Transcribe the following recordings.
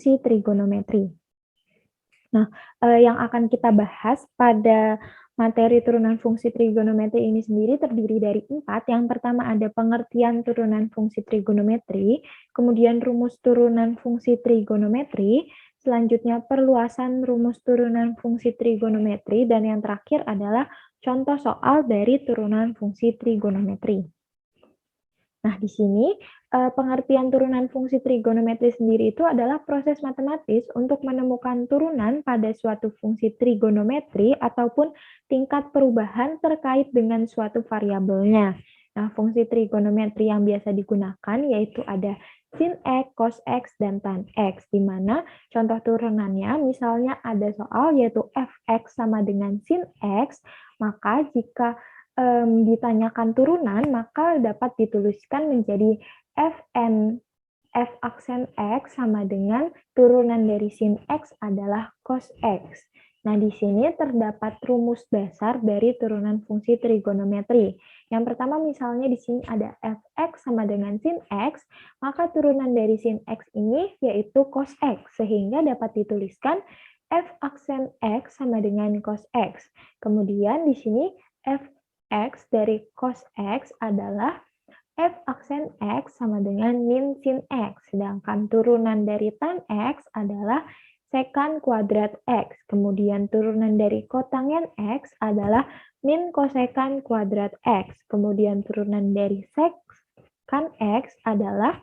fungsi trigonometri. Nah, yang akan kita bahas pada materi turunan fungsi trigonometri ini sendiri terdiri dari 4. Yang pertama ada pengertian turunan fungsi trigonometri, kemudian rumus turunan fungsi trigonometri, selanjutnya perluasan rumus turunan fungsi trigonometri, dan yang terakhir adalah contoh soal dari turunan fungsi trigonometri. Nah, di sini pengertian turunan fungsi trigonometri sendiri itu adalah proses matematis untuk menemukan turunan pada suatu fungsi trigonometri ataupun tingkat perubahan terkait dengan suatu variabelnya. Nah, fungsi trigonometri yang biasa digunakan yaitu ada sin X, cos X, dan tan X, di mana contoh turunannya misalnya ada soal yaitu fx sama dengan sin X, maka jika ditanyakan turunan, maka dapat dituliskan menjadi Fn f aksen X sama dengan turunan dari sin X adalah cos X. Nah, di sini terdapat rumus dasar dari turunan fungsi trigonometri. Yang pertama misalnya di sini ada fx sama dengan sin X, maka turunan dari sin X ini yaitu cos X, sehingga dapat dituliskan f aksen X sama dengan cos X. Kemudian di sini f X dari cos X adalah f aksen X sama dengan min sin X, sedangkan turunan dari tan X adalah sekan kuadrat X, kemudian turunan dari kotangen X adalah min kosekan kuadrat X, kemudian turunan dari sekan X adalah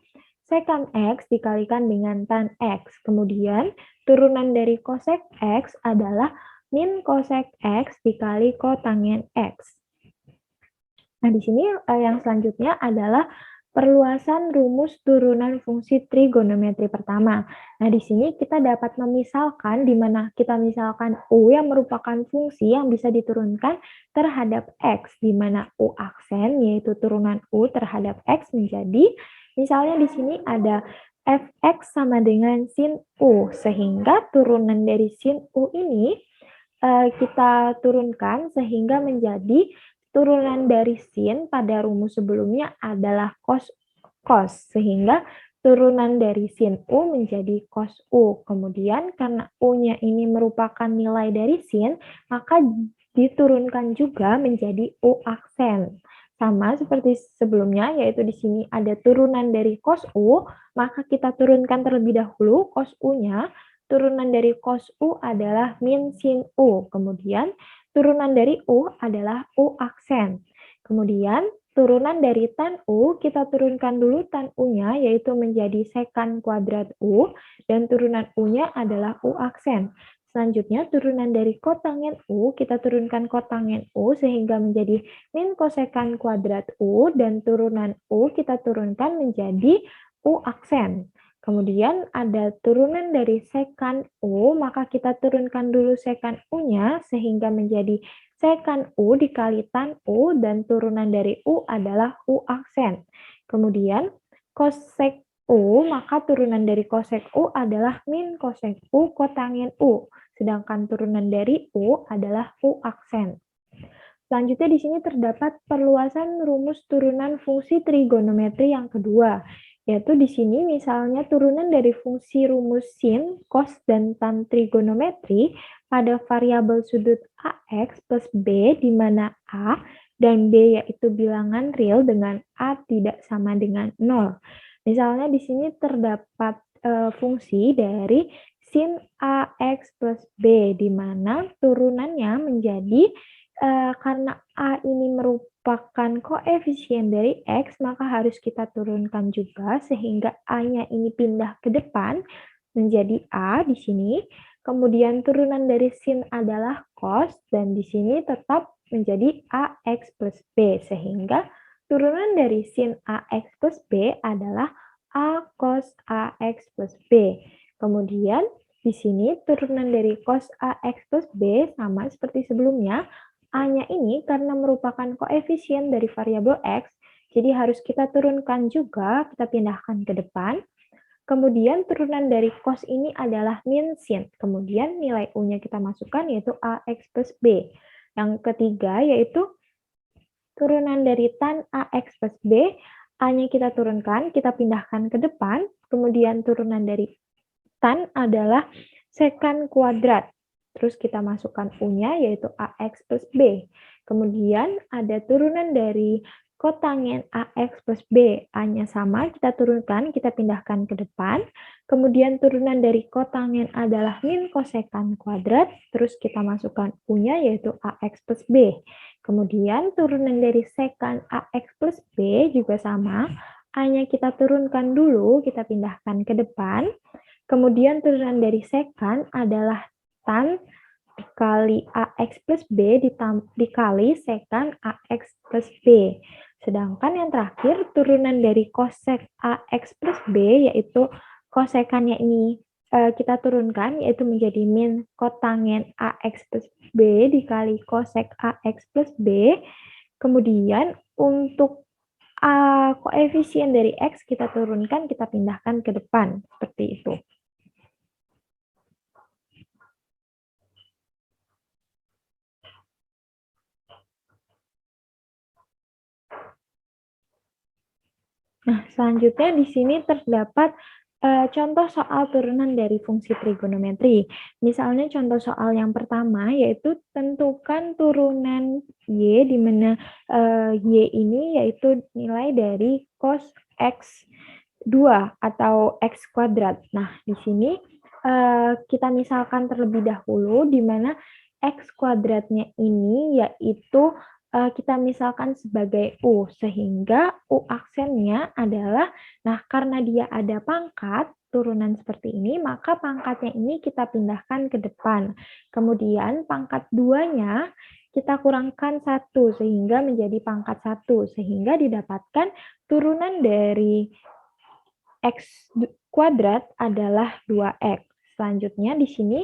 sekan X dikalikan dengan tan X, kemudian turunan dari kosek X adalah min kosek X dikali kotangen X. Nah, di sini yang selanjutnya adalah perluasan rumus turunan fungsi trigonometri pertama. Nah, di sini kita dapat memisalkan di mana kita misalkan U yang merupakan fungsi yang bisa diturunkan terhadap X, di mana U aksen yaitu turunan U terhadap X menjadi, misalnya di sini ada fx sama dengan sin U, sehingga turunan dari sin U ini kita turunkan sehingga menjadi turunan dari sin pada rumus sebelumnya adalah cos, sehingga turunan dari sin U menjadi cos U. Kemudian karena U-nya ini merupakan nilai dari sin, maka diturunkan juga menjadi U aksen. Sama seperti sebelumnya, yaitu di sini ada turunan dari cos U, maka kita turunkan terlebih dahulu cos U-nya. Turunan dari cos U adalah min sin U. Kemudian turunan dari U adalah U aksen. Kemudian turunan dari tan U, kita turunkan dulu tan U-nya, yaitu menjadi sekan kuadrat U, dan turunan U-nya adalah U aksen. Selanjutnya, turunan dari kotangen U, kita turunkan kotangen U, sehingga menjadi min kosekan kuadrat U, dan turunan U kita turunkan menjadi U aksen. Kemudian ada turunan dari sekan U, maka kita turunkan dulu sekan U-nya sehingga menjadi sekan U dikali tan U, dan turunan dari U adalah U aksen. Kemudian kosek U, maka turunan dari kosek U adalah min kosek U kotangen U, sedangkan turunan dari U adalah U aksen. Selanjutnya di sini terdapat perluasan rumus turunan fungsi trigonometri yang kedua, yaitu di sini misalnya turunan dari fungsi rumus sin, cos, dan tan trigonometri pada variabel sudut AX plus B, di mana A dan B yaitu bilangan real dengan A tidak sama dengan 0. Misalnya di sini terdapat fungsi dari sin AX plus B, di mana turunannya menjadi karena A ini merupakan koefisien dari X, maka harus kita turunkan juga sehingga A-nya ini pindah ke depan menjadi A di sini. Kemudian turunan dari sin adalah cos, dan di sini tetap menjadi AX plus B, sehingga turunan dari sin AX plus B adalah A cos AX plus B. Kemudian di sini turunan dari cos AX plus B sama seperti sebelumnya, A-nya ini karena merupakan koefisien dari variabel X, jadi harus kita turunkan juga, kita pindahkan ke depan. Kemudian turunan dari cos ini adalah min sin. Kemudian nilai U-nya kita masukkan yaitu AX plus B. Yang ketiga yaitu turunan dari tan AX plus B. A-nya kita turunkan, kita pindahkan ke depan. Kemudian turunan dari tan adalah sekant kuadrat. Terus kita masukkan U-nya yaitu AX plus B. Kemudian ada turunan dari kotangen AX plus B. A-nya sama, kita turunkan, kita pindahkan ke depan. Kemudian turunan dari kotangen adalah min kosekant kuadrat. Terus kita masukkan U-nya yaitu AX plus B. Kemudian turunan dari sekant AX plus B juga sama. A-nya kita turunkan dulu, kita pindahkan ke depan. Kemudian turunan dari sekant adalah tan dikali AX plus B dikali sekant AX plus B. Sedangkan yang terakhir, turunan dari kosek AX plus B, yaitu kosekannya ini kita turunkan, yaitu menjadi min kotangen AX plus B dikali kosek AX plus B. Kemudian untuk koefisien dari X kita turunkan, kita pindahkan ke depan, seperti itu. Nah, selanjutnya di sini terdapat contoh soal turunan dari fungsi trigonometri. Misalnya contoh soal yang pertama yaitu tentukan turunan Y, di mana Y ini yaitu nilai dari cos X 2 atau X kuadrat. Nah, di sini kita misalkan terlebih dahulu di mana X kuadratnya ini yaitu kita misalkan sebagai U, sehingga U aksennya adalah, nah karena dia ada pangkat, turunan seperti ini, maka pangkatnya ini kita pindahkan ke depan. Kemudian pangkat 2-nya kita kurangkan 1, sehingga menjadi pangkat 1, sehingga didapatkan turunan dari X kuadrat adalah 2X. Selanjutnya di sini,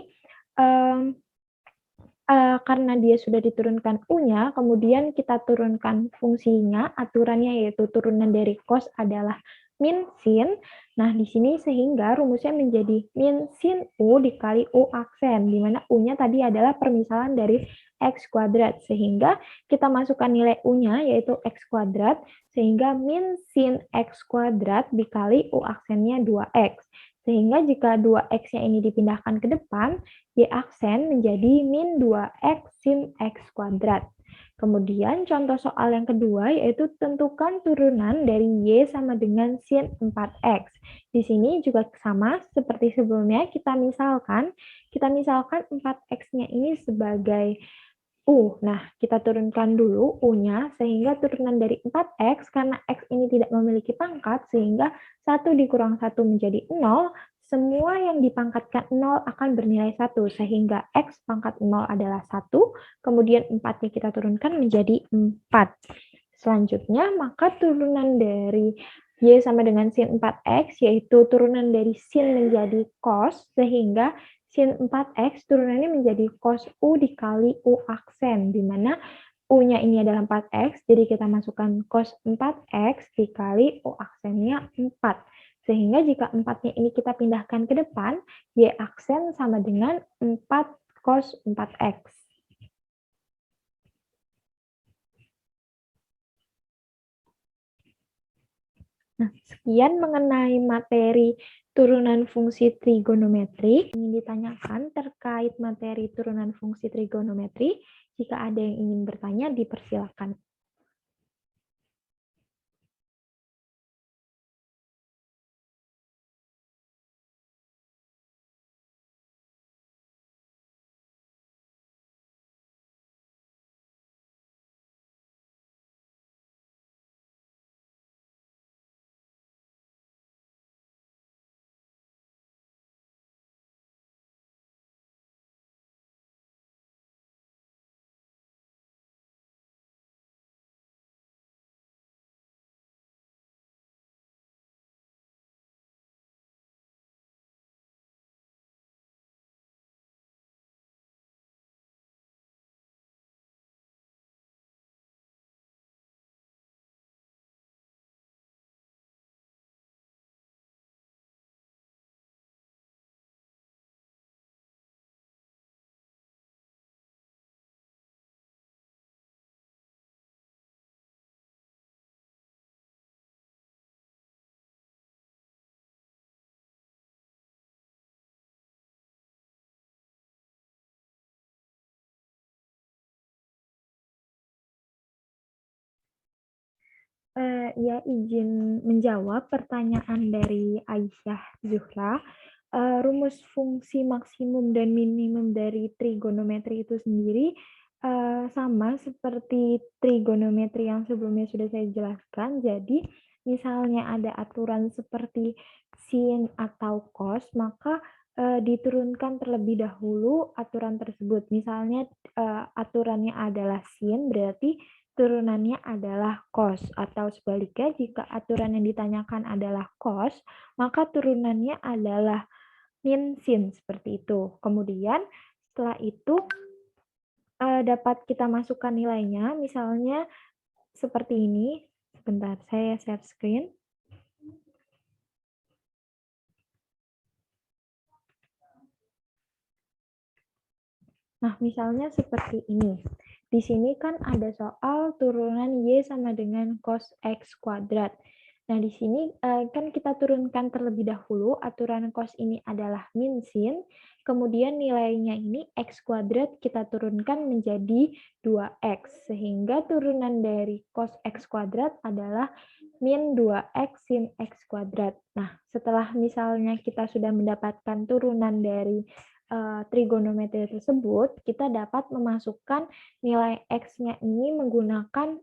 karena dia sudah diturunkan U-nya, kemudian kita turunkan fungsinya, aturannya yaitu turunan dari cos adalah min sin. Nah, di sini sehingga rumusnya menjadi min sin U dikali U aksen, di mana U-nya tadi adalah permisalan dari X kuadrat. Sehingga kita masukkan nilai U-nya yaitu X kuadrat, sehingga min sin X kuadrat dikali U aksennya 2X. Sehingga jika 2X-nya ini dipindahkan ke depan, Y aksen menjadi min 2X sin X kuadrat. Kemudian contoh soal yang kedua yaitu tentukan turunan dari Y sama dengan sin 4X. Di sini juga sama seperti sebelumnya, kita misalkan 4X-nya ini sebagai U. Nah, kita turunkan dulu U-nya, sehingga turunan dari 4X, karena X ini tidak memiliki pangkat, sehingga 1 dikurang 1 menjadi 0, semua yang dipangkatkan 0 akan bernilai 1, sehingga X pangkat 0 adalah 1, kemudian 4-nya kita turunkan menjadi 4. Selanjutnya, maka turunan dari Y sama dengan sin 4X, yaitu turunan dari sin menjadi cos, sehingga sin 4X turunannya menjadi cos U dikali U aksen, di mana U-nya ini adalah 4X, jadi kita masukkan cos 4X dikali U aksennya 4. Sehingga jika 4-nya ini kita pindahkan ke depan, Y aksen sama dengan 4 cos 4X. Nah, sekian mengenai materi turunan fungsi trigonometri. Ingin ditanyakan terkait materi turunan fungsi trigonometri. Jika ada yang ingin bertanya, dipersilakan. Ya, izin menjawab pertanyaan dari Aisyah Zuhra. Rumus fungsi maksimum dan minimum dari trigonometri itu sendiri sama seperti trigonometri yang sebelumnya sudah saya jelaskan. Jadi, misalnya ada aturan seperti sin atau cos, maka diturunkan terlebih dahulu aturan tersebut. Misalnya aturannya adalah sin, berarti turunannya adalah cos, atau sebaliknya jika aturan yang ditanyakan adalah cos, maka turunannya adalah min sin, seperti itu. Kemudian setelah itu dapat kita masukkan nilainya, misalnya seperti ini. Sebentar, saya share screen. Nah, misalnya seperti ini. Di sini kan ada soal turunan Y sama dengan cos X kuadrat. Nah, di sini kan kita turunkan terlebih dahulu, aturan cos ini adalah min sin, kemudian nilainya ini X kuadrat kita turunkan menjadi 2X, sehingga turunan dari cos X kuadrat adalah min 2X sin X kuadrat. Nah, setelah misalnya kita sudah mendapatkan turunan dari trigonometri tersebut, kita dapat memasukkan nilai X-nya ini menggunakan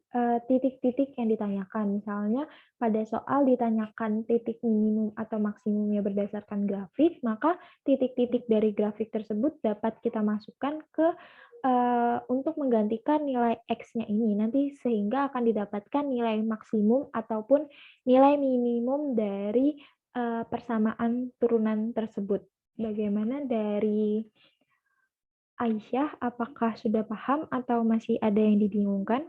titik-titik yang ditanyakan. Misalnya pada soal ditanyakan titik minimum atau maksimumnya berdasarkan grafik, maka titik-titik dari grafik tersebut dapat kita masukkan ke untuk menggantikan nilai X-nya ini. Nanti sehingga akan didapatkan nilai maksimum ataupun nilai minimum dari persamaan turunan tersebut. Bagaimana dari Aisyah, apakah sudah paham atau masih ada yang dibingungkan?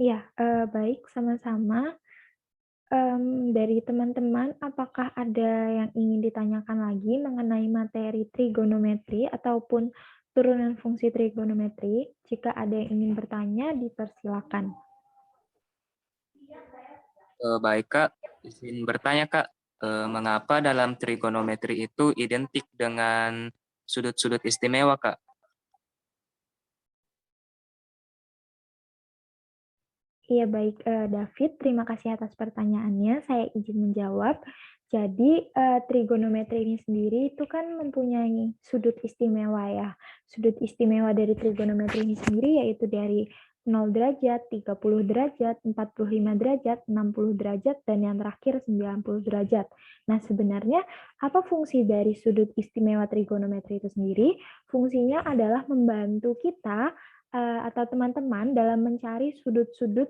Iya, baik, sama-sama. Dari teman-teman, apakah ada yang ingin ditanyakan lagi mengenai materi trigonometri ataupun turunan fungsi trigonometri? Jika ada yang ingin bertanya, dipersilakan. Baik Kak, izin bertanya Kak, mengapa dalam trigonometri itu identik dengan sudut-sudut istimewa Kak? Iya, baik, David, terima kasih atas pertanyaannya. Saya izin menjawab. Jadi, trigonometri ini sendiri itu kan mempunyai sudut istimewa ya. Sudut istimewa dari trigonometri ini sendiri yaitu dari 0 derajat, 30 derajat, 45 derajat, 60 derajat, dan yang terakhir 90 derajat. Nah, sebenarnya apa fungsi dari sudut istimewa trigonometri itu sendiri? Fungsinya adalah membantu kita atau teman-teman dalam mencari sudut-sudut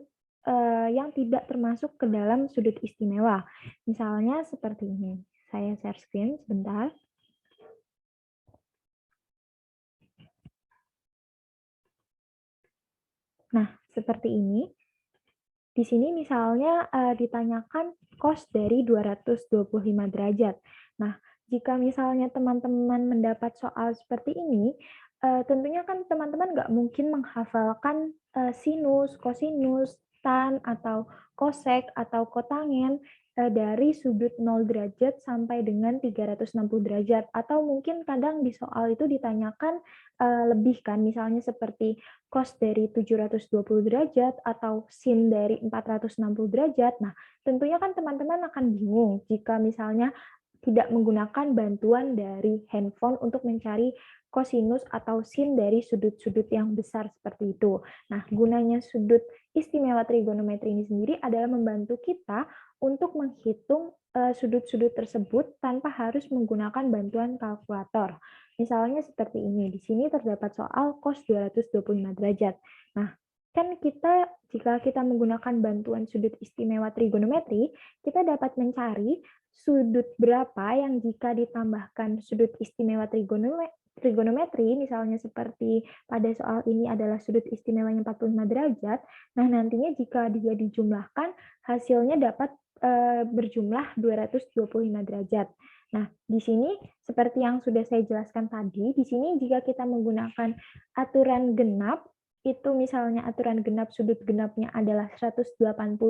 yang tidak termasuk ke dalam sudut istimewa. Misalnya seperti ini. Saya share screen sebentar. Nah, seperti ini. Di sini misalnya ditanyakan cos dari 225 derajat. Nah, jika misalnya teman-teman mendapat soal seperti ini, tentunya kan teman-teman nggak mungkin menghafalkan sinus, kosinus, tan, atau kosek, atau kotangen dari sudut 0 derajat sampai dengan 360 derajat. Atau mungkin kadang di soal itu ditanyakan lebih kan, misalnya seperti cos dari 720 derajat atau sin dari 460 derajat. Nah, tentunya kan teman-teman akan bingung jika misalnya tidak menggunakan bantuan dari handphone untuk mencari kosinus atau sin dari sudut-sudut yang besar seperti itu. Nah, gunanya sudut istimewa trigonometri ini sendiri adalah membantu kita untuk menghitung sudut-sudut tersebut tanpa harus menggunakan bantuan kalkulator. Misalnya seperti ini, di sini terdapat soal cos 225 derajat. Nah, kan jika kita menggunakan bantuan sudut istimewa trigonometri, kita dapat mencari sudut berapa yang jika ditambahkan sudut istimewa trigonometri, misalnya seperti pada soal ini adalah sudut istimewanya 45 derajat, nah nantinya jika dia dijumlahkan, hasilnya dapat berjumlah 225 derajat. Nah, di sini seperti yang sudah saya jelaskan tadi, di sini jika kita menggunakan aturan genap, itu misalnya aturan genap sudut genapnya adalah 180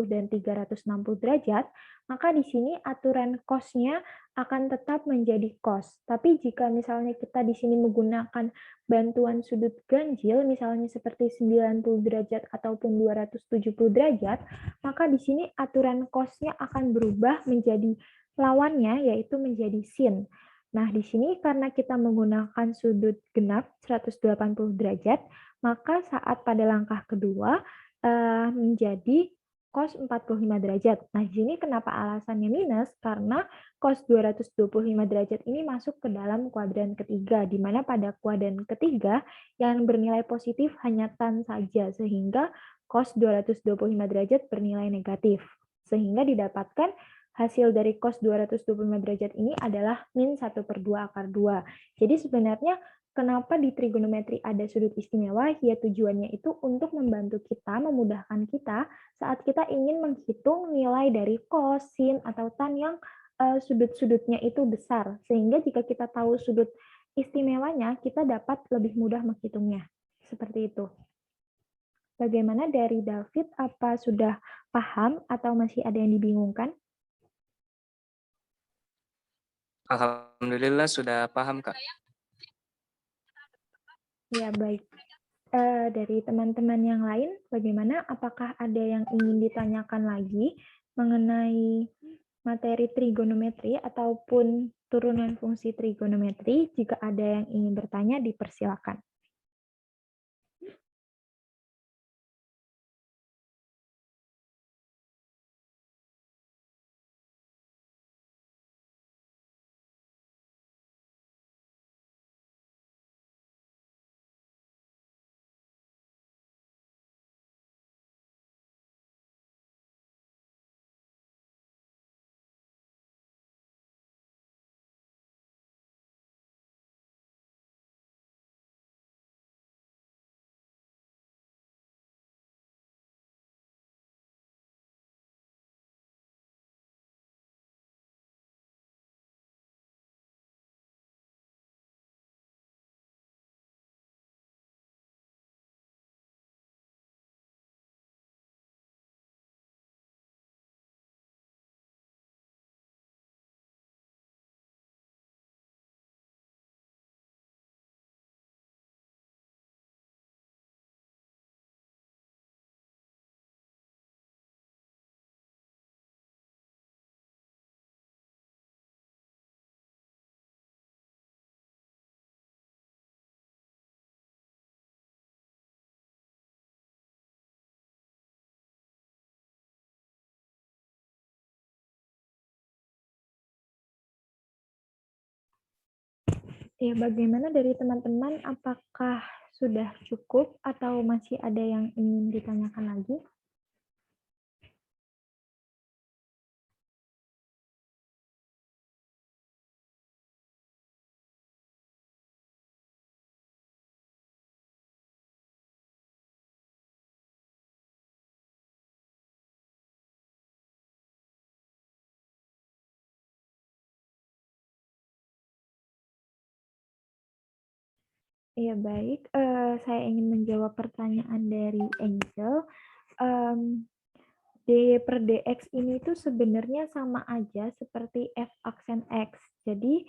dan 360 derajat, maka di sini aturan cos-nya akan tetap menjadi cos. Tapi jika misalnya kita di sini menggunakan bantuan sudut ganjil, misalnya seperti 90 derajat ataupun 270 derajat, maka di sini aturan cos-nya akan berubah menjadi lawannya, yaitu menjadi sin. Nah, di sini karena kita menggunakan sudut genap 180 derajat, maka saat pada langkah kedua, menjadi cos 45 derajat. Nah, di sini kenapa alasannya minus? Karena cos 225 derajat ini masuk ke dalam kuadran ketiga, di mana pada kuadran ketiga yang bernilai positif hanya tan saja, sehingga cos 225 derajat bernilai negatif. Sehingga didapatkan hasil dari cos 225 derajat ini adalah min 1/2 akar 2. Jadi sebenarnya kenapa di trigonometri ada sudut istimewa? Ya tujuannya itu untuk membantu kita, memudahkan kita saat kita ingin menghitung nilai dari cos, sin, atau tan yang sudut-sudutnya itu besar. Sehingga jika kita tahu sudut istimewanya, kita dapat lebih mudah menghitungnya. Seperti itu. Bagaimana dari David? Apa sudah paham atau masih ada yang dibingungkan? Alhamdulillah sudah paham, Kak. Ya, baik. Dari teman-teman yang lain, bagaimana? Apakah ada yang ingin ditanyakan lagi mengenai materi trigonometri ataupun turunan fungsi trigonometri? Jika ada yang ingin bertanya, dipersilakan. Ya, bagaimana dari teman-teman? Apakah sudah cukup atau masih ada yang ingin ditanyakan lagi? Ya, baik. Saya ingin menjawab pertanyaan dari Angel. dy per dx ini tuh sebenarnya sama aja seperti f aksen x. Jadi,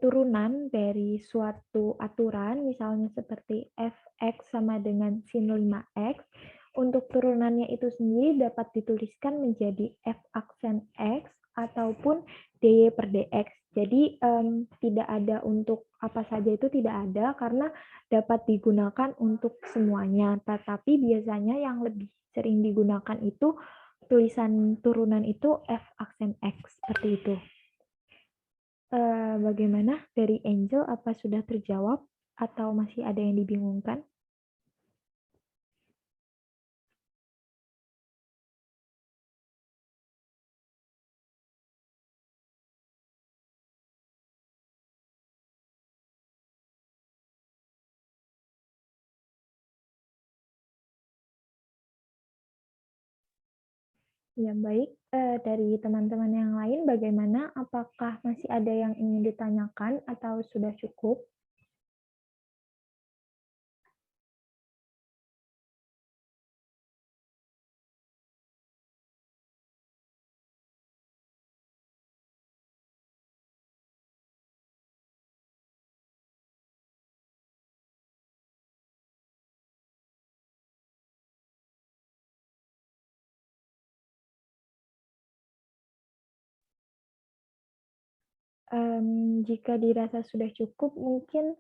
turunan dari suatu aturan, misalnya seperti fx sama dengan sin 5x, untuk turunannya itu sendiri dapat dituliskan menjadi f aksen x ataupun dy per dx. Jadi tidak ada untuk apa saja itu tidak ada karena dapat digunakan untuk semuanya. Tetapi biasanya yang lebih sering digunakan itu tulisan turunan itu f aksen x seperti itu. Bagaimana dari Angel? Apa sudah terjawab atau masih ada yang dibingungkan? Ya, baik. Dari teman-teman yang lain, bagaimana? Apakah masih ada yang ingin ditanyakan atau sudah cukup? Jika dirasa sudah cukup, mungkin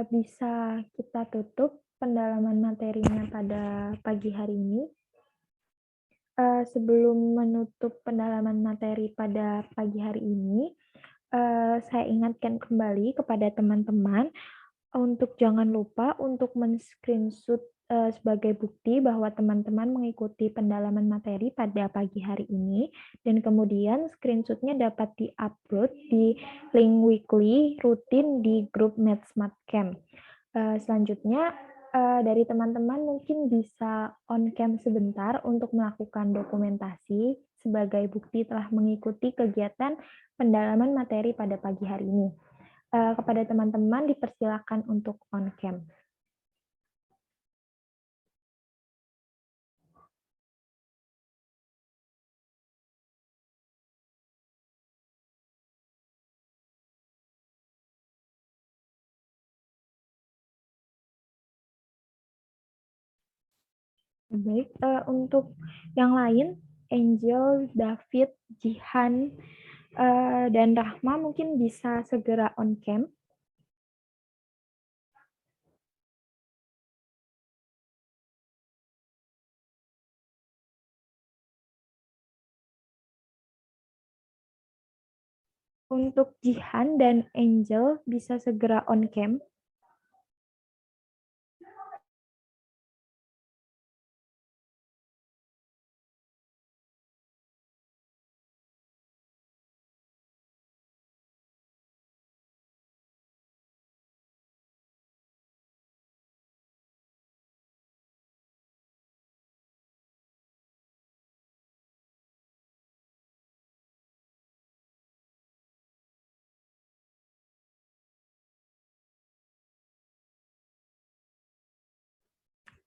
bisa kita tutup pendalaman materinya pada pagi hari ini. Sebelum menutup pendalaman materi pada pagi hari ini, saya ingatkan kembali kepada teman-teman untuk jangan lupa untuk men-screenshot sebagai bukti bahwa teman-teman mengikuti pendalaman materi pada pagi hari ini, dan kemudian screenshot-nya dapat di-upload di link weekly rutin di grup MathsMathCamp. Selanjutnya, dari teman-teman mungkin bisa on cam sebentar untuk melakukan dokumentasi sebagai bukti telah mengikuti kegiatan pendalaman materi pada pagi hari ini. Kepada teman-teman dipersilakan untuk on cam. Baik, untuk yang lain, Angel, David, Jihan, dan Rahma mungkin bisa segera on cam. Untuk Jihan dan Angel bisa segera on cam.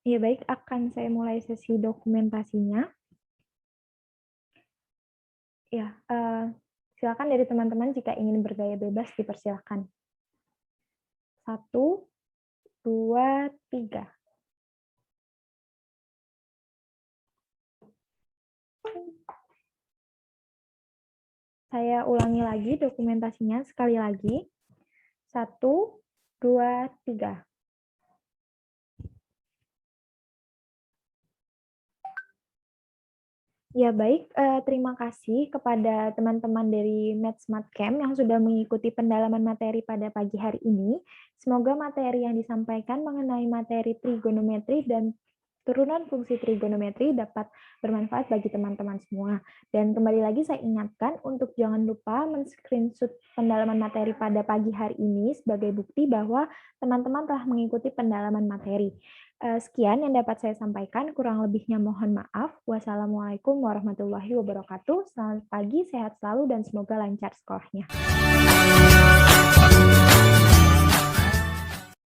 Ya baik, akan saya mulai sesi dokumentasinya. Ya, silakan dari teman-teman jika ingin bergaya bebas dipersilakan. 1, 2, 3. Saya ulangi lagi dokumentasinya sekali lagi. 1, 2, 3. Ya baik, terima kasih kepada teman-teman dari MathsMathCamp yang sudah mengikuti pendalaman materi pada pagi hari ini. Semoga materi yang disampaikan mengenai materi trigonometri dan turunan fungsi trigonometri dapat bermanfaat bagi teman-teman semua. Dan kembali lagi saya ingatkan untuk jangan lupa men-screenshot pendalaman materi pada pagi hari ini sebagai bukti bahwa teman-teman telah mengikuti pendalaman materi. Sekian yang dapat saya sampaikan, kurang lebihnya mohon maaf. Wassalamualaikum warahmatullahi wabarakatuh. Selamat pagi, sehat selalu, dan semoga lancar sekolahnya.